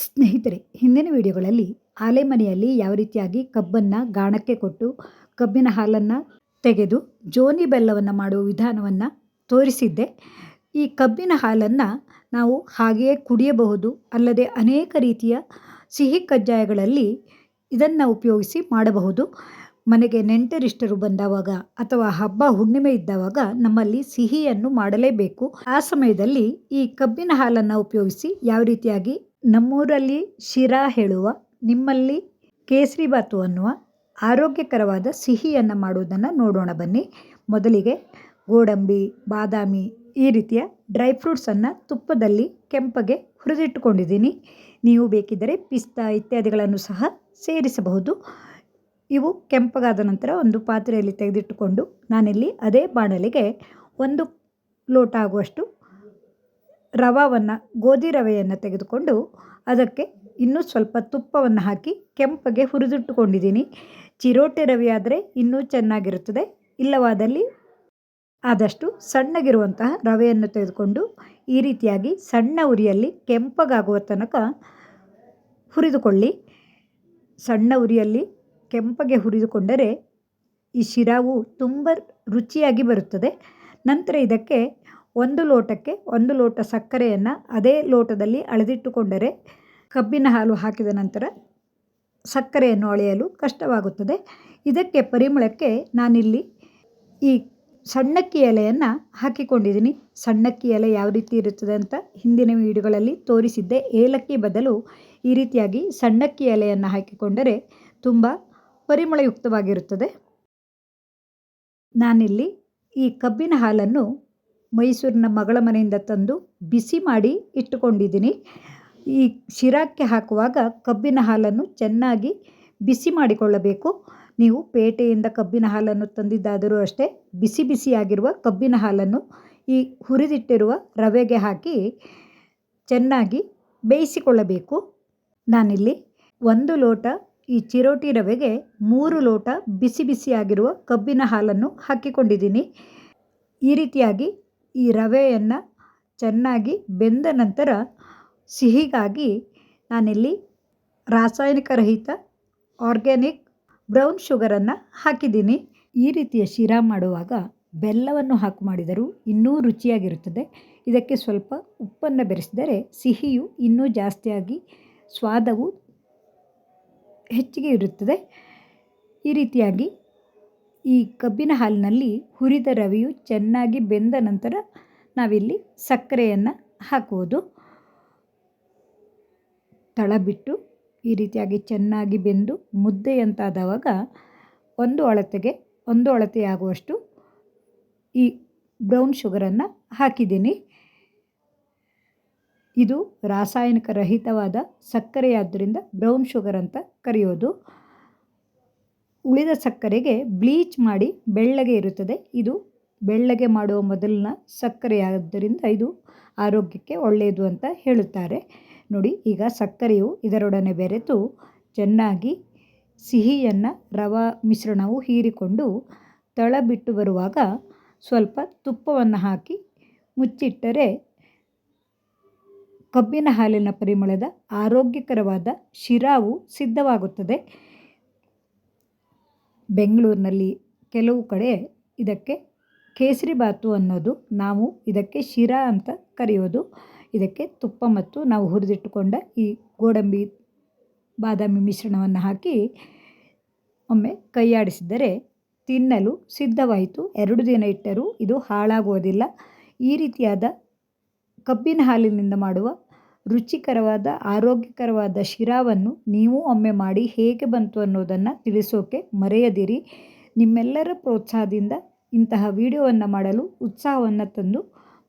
ಸ್ನೇಹಿತರೆ, ಹಿಂದಿನ ವಿಡಿಯೋಗಳಲ್ಲಿ ಆಲೆಮನೆಯಲ್ಲಿ ಯಾವ ರೀತಿಯಾಗಿ ಕಬ್ಬನ್ನು ಗಾಣಕ್ಕೆ ಕೊಟ್ಟು ಕಬ್ಬಿನ ಹಾಲನ್ನು ತೆಗೆದು ಜೋನಿ ಬೆಲ್ಲವನ್ನು ಮಾಡುವ ವಿಧಾನವನ್ನು ತೋರಿಸಿದ್ದೆ. ಈ ಕಬ್ಬಿನ ಹಾಲನ್ನು ನಾವು ಹಾಗೆಯೇ ಕುಡಿಯಬಹುದು, ಅಲ್ಲದೆ ಅನೇಕ ರೀತಿಯ ಸಿಹಿ ಕಜ್ಜಾಯಗಳಲ್ಲಿ ಇದನ್ನು ಉಪಯೋಗಿಸಿ ಮಾಡಬಹುದು. ಮನೆಗೆ ನೆಂಟರಿಷ್ಟರು ಬಂದವಾಗ ಅಥವಾ ಹಬ್ಬ ಹುಣ್ಣಿಮೆ ಇದ್ದವಾಗ ನಮ್ಮಲ್ಲಿ ಸಿಹಿಯನ್ನು ಮಾಡಲೇಬೇಕು. ಆ ಸಮಯದಲ್ಲಿ ಈ ಕಬ್ಬಿನ ಹಾಲನ್ನು ಉಪಯೋಗಿಸಿ ಯಾವ ರೀತಿಯಾಗಿ ನಮ್ಮೂರಲ್ಲಿ ಶಿರಾ ಹೇಳುವ, ನಿಮ್ಮಲ್ಲಿ ಕೇಸರಿಬಾತು ಅನ್ನುವ ಆರೋಗ್ಯಕರವಾದ ಸಿಹಿಯನ್ನು ಮಾಡುವುದನ್ನು ನೋಡೋಣ ಬನ್ನಿ. ಮೊದಲಿಗೆ ಗೋಡಂಬಿ, ಬಾದಾಮಿ ಈ ರೀತಿಯ ಡ್ರೈ ಫ್ರೂಟ್ಸನ್ನು ತುಪ್ಪದಲ್ಲಿ ಕೆಂಪಗೆ ಹುರಿದಿಟ್ಟುಕೊಂಡಿದ್ದೀನಿ. ನೀವು ಬೇಕಿದ್ದರೆ ಪಿಸ್ತಾ ಇತ್ಯಾದಿಗಳನ್ನು ಸಹ ಸೇರಿಸಬಹುದು. ಇವು ಕೆಂಪಗಾದ ನಂತರ ಒಂದು ಪಾತ್ರೆಯಲ್ಲಿ ತೆಗೆದಿಟ್ಟುಕೊಂಡು ನಾನಿಲ್ಲಿ ಅದೇ ಬಾಣಲೆಗೆ 1 ಲೋಟ ಆಗುವಷ್ಟು ಗೋಧಿ ರವೆಯನ್ನು ತೆಗೆದುಕೊಂಡು ಅದಕ್ಕೆ ಇನ್ನೂ ಸ್ವಲ್ಪ ತುಪ್ಪವನ್ನು ಹಾಕಿ ಕೆಂಪಗೆ ಹುರಿದಿಟ್ಟುಕೊಂಡಿದ್ದೀನಿ. ಚಿರೋಟೆ ರವೆ ಆದರೆ ಇನ್ನೂ ಚೆನ್ನಾಗಿರುತ್ತದೆ. ಇಲ್ಲವಾದಲ್ಲಿ ಆದಷ್ಟು ಸಣ್ಣಗಿರುವಂತಹ ರವೆಯನ್ನು ತೆಗೆದುಕೊಂಡು ಈ ರೀತಿಯಾಗಿ ಸಣ್ಣ ಉರಿಯಲ್ಲಿ ಕೆಂಪಗಾಗುವ ತನಕ ಹುರಿದುಕೊಳ್ಳಿ. ಸಣ್ಣ ಉರಿಯಲ್ಲಿ ಕೆಂಪಗೆ ಹುರಿದುಕೊಂಡರೆ ಈ ಶಿರಾವು ತುಂಬ ರುಚಿಯಾಗಿ ಬರುತ್ತದೆ. ನಂತರ ಇದಕ್ಕೆ 1 ಲೋಟಕ್ಕೆ 1 ಲೋಟ ಸಕ್ಕರೆಯನ್ನು ಅದೇ ಲೋಟದಲ್ಲಿ ಅಳೆದಿಟ್ಟುಕೊಂಡರೆ ಕಬ್ಬಿನ ಹಾಲು ಹಾಕಿದ ನಂತರ ಸಕ್ಕರೆಯನ್ನು ಅಳೆಯಲು ಕಷ್ಟವಾಗುತ್ತದೆ. ಇದಕ್ಕೆ ಪರಿಮಳಕ್ಕೆ ನಾನಿಲ್ಲಿ ಈ ಸಣ್ಣಕ್ಕಿ ಎಲೆಯನ್ನು ಹಾಕಿಕೊಂಡಿದ್ದೀನಿ. ಸಣ್ಣಕ್ಕಿ ಎಲೆ ಯಾವ ರೀತಿ ಇರುತ್ತದೆ ಅಂತ ಹಿಂದಿನ ವಿಡಿಯೋಗಳಲ್ಲಿ ತೋರಿಸಿದ್ದೆ. ಏಲಕ್ಕಿ ಬದಲು ಈ ರೀತಿಯಾಗಿ ಸಣ್ಣಕ್ಕಿ ಎಲೆಯನ್ನು ಹಾಕಿಕೊಂಡರೆ ತುಂಬ ಪರಿಮಳಯುಕ್ತವಾಗಿರುತ್ತದೆ. ನಾನಿಲ್ಲಿ ಈ ಕಬ್ಬಿನ ಹಾಲನ್ನು ಮೈಸೂರಿನ ಮಗಳ ಮನೆಯಿಂದ ತಂದು ಬಿಸಿ ಮಾಡಿ ಇಟ್ಟುಕೊಂಡಿದ್ದೀನಿ. ಈ ಶಿರಾಕ್ಕೆ ಹಾಕುವಾಗ ಕಬ್ಬಿನ ಹಾಲನ್ನು ಚೆನ್ನಾಗಿ ಬಿಸಿ ಮಾಡಿಕೊಳ್ಳಬೇಕು. ನೀವು ಪೇಟೆಯಿಂದ ಕಬ್ಬಿನ ಹಾಲನ್ನು ತಂದಿದ್ದಾದರೂ ಅಷ್ಟೇ, ಬಿಸಿ ಬಿಸಿಯಾಗಿರುವ ಕಬ್ಬಿನ ಹಾಲನ್ನು ಈ ಹುರಿದಿಟ್ಟಿರುವ ರವೆಗೆ ಹಾಕಿ ಚೆನ್ನಾಗಿ ಬೇಯಿಸಿಕೊಳ್ಳಬೇಕು. ನಾನಿಲ್ಲಿ 1 ಲೋಟ ಈ ಚಿರೋಟಿ ರವೆಗೆ 3 ಲೋಟ ಬಿಸಿ ಬಿಸಿಯಾಗಿರುವ ಕಬ್ಬಿನ ಹಾಲನ್ನು ಹಾಕಿಕೊಂಡಿದ್ದೀನಿ. ಈ ರೀತಿಯಾಗಿ ಈ ರವೆಯನ್ನು ಚೆನ್ನಾಗಿ ಬೆಂದ ನಂತರ ಸಿಹಿಗಾಗಿ ನಾನಿಲ್ಲಿ ರಾಸಾಯನಿಕ ರಹಿತ ಆರ್ಗ್ಯಾನಿಕ್ ಬ್ರೌನ್ ಶುಗರನ್ನು ಹಾಕಿದ್ದೀನಿ. ಈ ರೀತಿಯ ಶಿರಾ ಮಾಡುವಾಗ ಬೆಲ್ಲವನ್ನು ಹಾಕಿ ಮಾಡಿದರೂ ಇನ್ನೂ ರುಚಿಯಾಗಿರುತ್ತದೆ. ಇದಕ್ಕೆ ಸ್ವಲ್ಪ ಉಪ್ಪನ್ನು ಬೆರೆಸಿದರೆ ಸಿಹಿಯು ಇನ್ನೂ ಜಾಸ್ತಿಯಾಗಿ ಸ್ವಾದವು ಹೆಚ್ಚಿಗೆ ಇರುತ್ತದೆ. ಈ ರೀತಿಯಾಗಿ ಈ ಕಬ್ಬಿನ ಹಾಲಿನಲ್ಲಿ ಹುರಿದ ರವೆಯು ಚೆನ್ನಾಗಿ ಬೆಂದ ನಂತರ ನಾವಿಲ್ಲಿ ಸಕ್ಕರೆಯನ್ನು ಹಾಕುವುದು. ತಳ ಬಿಟ್ಟು ಈ ರೀತಿಯಾಗಿ ಚೆನ್ನಾಗಿ ಬೆಂದು ಮುದ್ದೆಯಂತಾದವಾಗ 1 ಅಳತೆಯಾಗುವಷ್ಟು ಈ ಬ್ರೌನ್ ಶುಗರನ್ನು ಹಾಕಿದ್ದೀನಿ. ಇದು ರಾಸಾಯನಿಕ ರಹಿತವಾದ ಸಕ್ಕರೆಯಾದ್ದರಿಂದ ಬ್ರೌನ್ ಶುಗರ್ ಅಂತ ಕರೆಯೋದು. ಉಳಿದ ಸಕ್ಕರೆಗೆ ಬ್ಲೀಚ್ ಮಾಡಿ ಬೆಳ್ಳಗೆ ಇರುತ್ತದೆ. ಇದು ಬೆಳ್ಳಗೆ ಮಾಡುವ ಮೊದಲಿನ ಸಕ್ಕರೆಯಾದ್ದರಿಂದ ಇದು ಆರೋಗ್ಯಕ್ಕೆ ಒಳ್ಳೆಯದು ಅಂತ ಹೇಳುತ್ತಾರೆ. ನೋಡಿ, ಈಗ ಸಕ್ಕರೆಯು ಇದರೊಡನೆ ಬೆರೆತು ಚೆನ್ನಾಗಿ ಸಿಹಿಯನ್ನು ರವಾ ಮಿಶ್ರಣವು ಹೀರಿಕೊಂಡು ತಳ ಬಿಟ್ಟು ಬರುವಾಗ ಸ್ವಲ್ಪ ತುಪ್ಪವನ್ನು ಹಾಕಿ ಮುಚ್ಚಿಟ್ಟರೆ ಕಬ್ಬಿನ ಹಾಲಿನ ಪರಿಮಳದ ಆರೋಗ್ಯಕರವಾದ ಶಿರಾವು ಸಿದ್ಧವಾಗುತ್ತದೆ. ಬೆಂಗಳೂರಿನಲ್ಲಿ ಕೆಲವು ಕಡೆ ಇದಕ್ಕೆ ಕೇಸರಿಬಾತು ಅನ್ನೋದು, ನಾವು ಇದಕ್ಕೆ ಶಿರಾ ಅಂತ ಕರೆಯೋದು. ಇದಕ್ಕೆ ತುಪ್ಪ ಮತ್ತು ನಾವು ಹುರಿದಿಟ್ಟುಕೊಂಡ ಈ ಗೋಡಂಬಿ ಬಾದಾಮಿ ಮಿಶ್ರಣವನ್ನು ಹಾಕಿ ಒಮ್ಮೆ ಕೈಯಾಡಿಸಿದರೆ ತಿನ್ನಲು ಸಿದ್ಧವಾಯಿತು. 2 ದಿನ ಇಟ್ಟರೂ ಇದು ಹಾಳಾಗುವುದಿಲ್ಲ. ಈ ರೀತಿಯಾದ ಕಬ್ಬಿನ ಹಾಲಿನಿಂದ ಮಾಡುವ ರುಚಿಕರವಾದ ಆರೋಗ್ಯಕರವಾದ ಶಿರಾವನ್ನು ನೀವು ಒಮ್ಮೆ ಮಾಡಿ ಹೇಗೆ ಬಂತು ಅನ್ನೋದನ್ನು ತಿಳಿಸೋಕೆ ಮರೆಯದಿರಿ. ನಿಮ್ಮೆಲ್ಲರ ಪ್ರೋತ್ಸಾಹದಿಂದ ಇಂತಹ ವಿಡಿಯೋವನ್ನು ಮಾಡಲು ಉತ್ಸಾಹವನ್ನು ತಂದು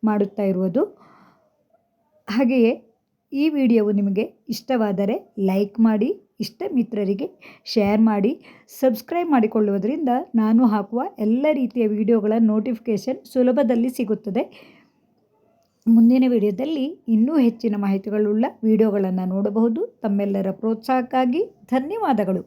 ಮಾಡುತ್ತಾ ಇರುವುದು. ಹಾಗೆಯೇ ಈ ವಿಡಿಯೋವು ನಿಮಗೆ ಇಷ್ಟವಾದರೆ ಲೈಕ್ ಮಾಡಿ, ಇಷ್ಟ ಮಿತ್ರರಿಗೆ ಶೇರ್ ಮಾಡಿ, ಸಬ್ಸ್ಕ್ರೈಬ್ ಮಾಡಿಕೊಳ್ಳುವುದರಿಂದ ನಾನು ಹಾಕುವ ಎಲ್ಲ ರೀತಿಯ ವಿಡಿಯೋಗಳ ನೋಟಿಫಿಕೇಷನ್ ಸುಲಭದಲ್ಲಿ ಸಿಗುತ್ತದೆ. ಮುಂದಿನ ವಿಡಿಯೋದಲ್ಲಿ ಇನ್ನೂ ಹೆಚ್ಚಿನ ಮಾಹಿತಿಗಳುಳ್ಳ ವಿಡಿಯೋಗಳನ್ನು ನೋಡಬಹುದು. ತಮ್ಮೆಲ್ಲರ ಪ್ರೋತ್ಸಾಹಕ್ಕಾಗಿ ಧನ್ಯವಾದಗಳು.